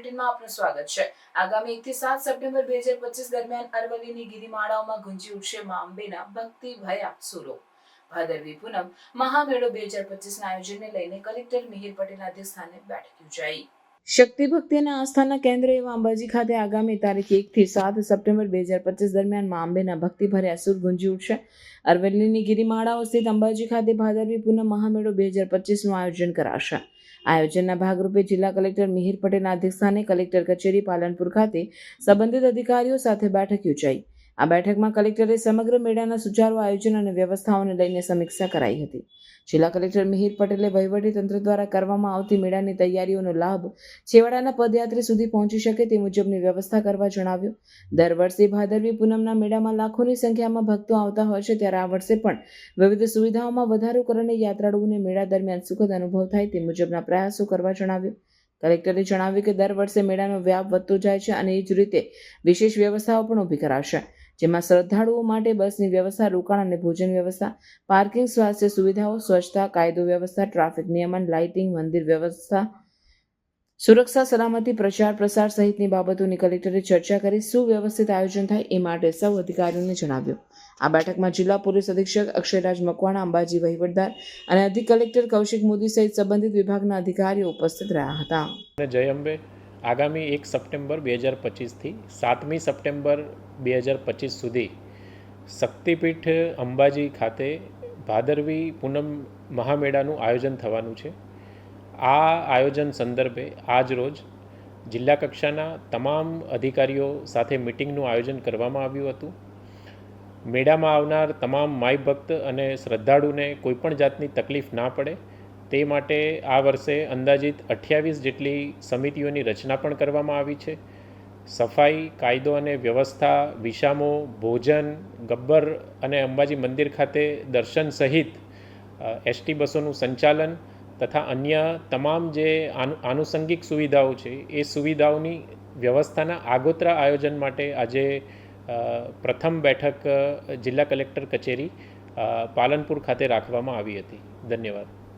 બુલેટિનમાં આપનું સ્વાગત છે। આગામી 1 થી 7 સપ્ટેમ્બર 2025 દરમિયાન અરવલ્લીની ગિરિમાળાઓમાં ગુંજી ઉઠશે મા અંબેના ભક્તિ ભયા સુરો। ભાદરવી પૂનમ મહામેળો 2025ના આયોજનને લઈને કલેક્ટર મિહિર પટેલના અધ્યક્ષસ્થાને બેઠક યોજાઈ। શક્તિ ભક્તિ અને આસ્થાના કેન્દ્ર એવા અંબાજી ખાતે આગામી તારીખ 1 થી 7 સપ્ટેમ્બર 2025 દરમિયાન મા અંબેના ભક્તિભર્યા સુર ગુંજી ઉઠશે। અરવલ્લીની ગિરિમાળાઓ સ્થિત અંબાજી ખાતે ભાદરવી પૂનમ મહામેળો 2025નું આયોજન કરાશે। આયોજનના ભાગરૂપે જિલ્લા કલેક્ટર મિહિર પટેલના અધ્યક્ષસ્થાને કલેક્ટર કચેરી પાલનપુર ખાતે સંબંધિત અધિકારીઓ સાથે બેઠક યોજાઈ। આ બેઠકમાં કલેક્ટરે સમગ્ર મેળાના સુચારુ આયોજન અને વ્યવસ્થાઓને લઈને સમીક્ષા કરાઈ હતી। જિલ્લા કલેક્ટર મિહિર પટેલે વહીવટી તંત્ર દ્વારા કરવામાં આવતી મેળાની તૈયારીઓનો લાભ છેવાડાના પદયાત્રી સુધી પહોંચી શકે તે મુજબની વ્યવસ્થા કરવા જણાવ્યું। દર વર્ષે ભાદરવી પૂનમના મેળામાં લાખોની સંખ્યામાં ભક્તો આવતા હોય છે, ત્યારે આ વર્ષે પણ વિવિધ સુવિધાઓમાં વધારો કરીને યાત્રાળુઓને મેળા દરમિયાન સુખદ અનુભવ થાય તે મુજબના પ્રયાસો કરવા જણાવ્યું। કલેક્ટરે જણાવ્યું કે દર વર્ષે મેળાનો વ્યાપ વધતો જાય છે અને એ જ રીતે વિશેષ વ્યવસ્થાઓ પણ ઊભી કરાશે, જેમાં શ્રદ્ધાળુઓ માટે બસની વ્યવસ્થા, રોકાણ અને ભોજન વ્યવસ્થા, પાર્કિંગ, સ્વાસ્થ્ય સુવિધાઓ, સ્વચ્છતા, કાયદો વ્યવસ્થા, ટ્રાફિક નિયમન, લાઇટિંગ, મંદિર વ્યવસ્થા, સુરક્ષા, સલામતી, પ્રચાર પ્રસાર સહિતની બાબતોની કલેક્ટરે ચર્ચા કરી સુવ્યવસ્થિત આયોજન થાય એ માટે સૌ અધિકારીઓને જણાવ્યું। આ બેઠકમાં જિલ્લા પોલીસ અધિક્ષક અક્ષયરાજ મકવાણા, અંબાજી વહીવટદાર અને અધિક કલેક્ટર કૌશિક મોદી સહિત સંબંધિત વિભાગના અધિકારીઓ ઉપસ્થિત રહ્યા હતા। જય અંબે। આગામી 1 સપ્ટેમ્બર 2025થી 7મી સપ્ટેમ્બર 2025 સુધી શક્તિપીઠ અંબાજી ખાતે ભાદરવી પૂનમ મહામેળાનું આયોજન થવાનું છે। આ આયોજન સંદર્ભે આજ રોજ જિલ્લા કક્ષાના તમામ અધિકારીઓ સાથે મિટિંગનું આયોજન કરવામાં આવ્યું હતું। મેળામાં આવનાર તમામ માઈ ભક્ત અને શ્રદ્ધાળુને કોઈપણ જાતની તકલીફ ના પડે તે માટે આ વર્ષે અંદાજિત 28 જેટલી સમિતિઓની રચના પણ કરવામાં આવી છે। સફાઈ, કાયદો અને વ્યવસ્થા, વિસામો, ભોજન, ગબ્બર અને અંબાજી મંદિર ખાતે દર્શન સહિત એસટી બસોનું સંચાલન તથા અન્ય તમામ જે આનુષંગિક સુવિધાઓ છે એ સુવિધાઓની વ્યવસ્થાના આગોતરા આયોજન માટે આજે પ્રથમ બેઠક જિલ્લા કલેક્ટર કચેરી પાલનપુર ખાતે રાખવામાં આવી હતી। ધન્યવાદ।